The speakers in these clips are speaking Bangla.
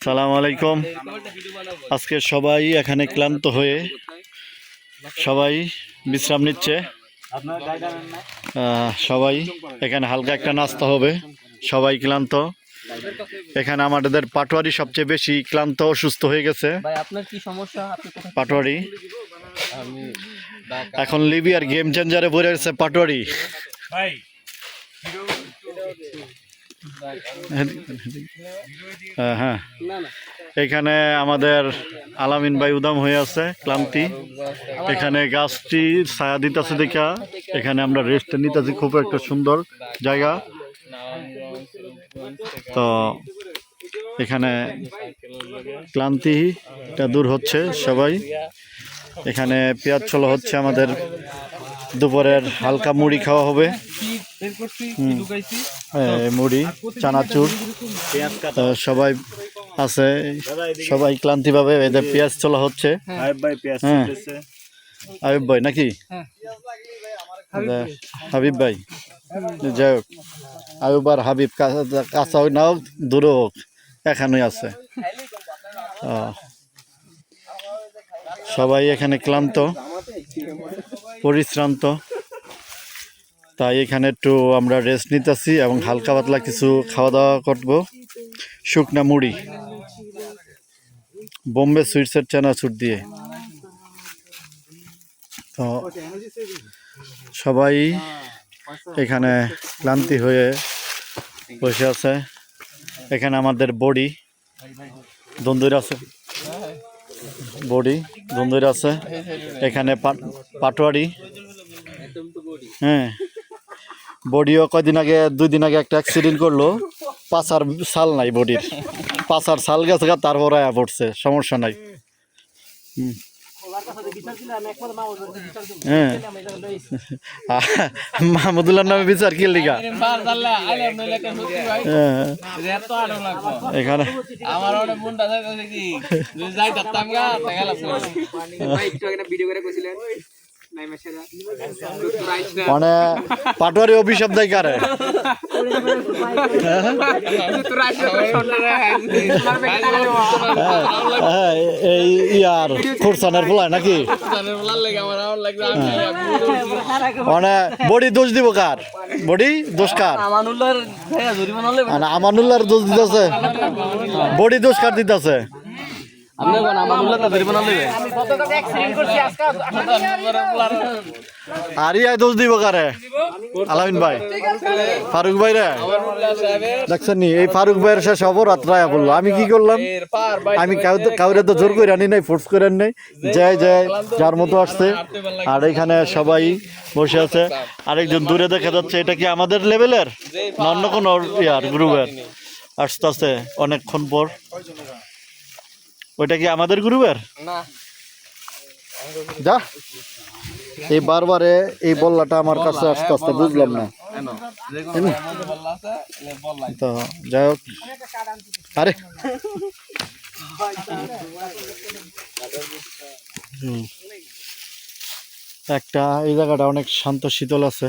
আসসালামু আলাইকুম। আজকে সবাই এখানে ক্লান্ত হয়ে সবাই বিশ্রাম নিচ্ছে। সবাই এখানে হালকা একটা নাস্তা হবে। সবাই ক্লান্ত। এখানে আমাদের পাটোয়ারি সবচেয়ে বেশি ক্লান্ত, অসুস্থ হয়ে গেছে। পাটোয়ারি এখন লিবিয়ার গেম চেঞ্জারে পড়ে গেছে পাটোয়ারি। হ্যাঁ, এখানে আমাদের আলামিন ভাই উদাম হয়ে আছে, ক্লান্তি। এখানে গাছটি ছায়া দিতেছে দেখা এখানে আমরা রেস্ট নিতেছি। খুব একটা সুন্দর জায়গা। তো এখানে ক্লান্তিটা দূর হচ্ছে সবাই। এখানে পেঁয়াজ ছোলা হচ্ছে, আমাদের দুপুরের হালকা মুড়ি খাওয়া হবে। মুড়ি, চানাচুর সবাই আছে। সবাই ক্লান্তি ভাবে এদের পেঁয়াজ ছোলা হচ্ছে। হ্যাঁ, আয়ুব ভাই নাকি হাবিব ভাই? যাই হোক, আয়ুব আর হাবিব কাঁচা হোক না হোক, দূরে হোক, এখানেই আছে। সবাই এখানে ক্লান্ত, পরিশ্রান্ত। তাই এখানে একটু আমরা রেস্ট নিতেছি এবং হালকা পাতলা কিছু খাওয়া দাওয়া করব। শুকনা মুড়ি, বোম্বে সুইটসের চানাচুর দিয়ে। তো সবাই এখানে ক্লান্তি হয়ে বসে আছে। এখানে আমাদের বডি দন্দুর আছে, বডি দন্দুর আছে। এখানে পাটোয়ারি। হ্যাঁ, বডিও কয়দিন আগে, 2 দিন আগে একটা অ্যাক্সিডেন্ট করলো। পাছার ছাল নাই বডির, পাছার ছাল গেছে, তারপরে আয়া পড়ছে, সমস্যা নাই। হ্যাঁ, মাহমুদুল্লাহ নামে বিচার কি লিগা? এখানে মানে পাটোয়ারি অভিশাপ দেয় কারে? এই ইয়ার খুরসানের পোলায় নাকি? মানে বডি দোষ দিব কার? বডি দোষ কার? আমানুল্লাহর দোষ দিতেছে। বডি দোষ কার দিতেছে? আর ইয়া দোষ দিব কারে? আলামিন ভাই, ফারুক ভাই রে দেখছেন নি? এই ফারুক ভাইয়ের শেষ অপরাধ রায়া বললো। আমি কি করলাম? আমি কাউরে তো জোর করে আনি নাই, ফোর্স করে আনি নাই। জয় জয় যার মতো আসছে। আর এখানে সবাই বসে আছে। আরেকজন দূরে দেখা যাচ্ছে। এটা কি আমাদের লেভেলের না অন্য কোনো ইয়ার গ্রুপের? আসতে আসতে অনেকক্ষণ পর। ওইটা কি আমাদের গ্রুপের? যা, এই বারবারে এই বল্লাটা আমার কাছে আস্তে আস্তে বুঝলাম না। তো যাই হোক, আরে একটা এই জায়গাটা অনেক শান্ত শীতল আছে।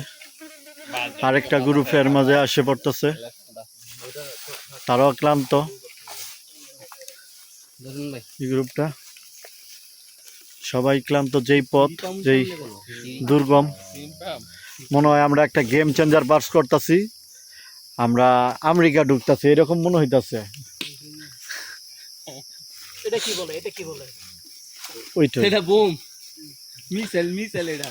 আরেকটা গ্রুপের মাঝে আসে পড়তেছে, তারাও ক্লান্ত। এই গ্রুপটা সবাই ক্লান্ত। যেই পথ, যেই দুর্গম, মনে হয় আমরা একটা গেম চেঞ্জার পাস করতেছি, আমরা আমেরিকা ঢুকতেছি, এরকম মনে হইতাছে। ওইটা এটা বুম মিসাইল, মিসাইল এটা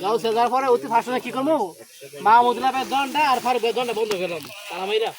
যাও সেজার পরে অতি ফাঁসনে কি করবো? মাহমুদুল্লাহ দনটা আর ফারুক দনটা বন্ধ করলাম তারা মাইরা।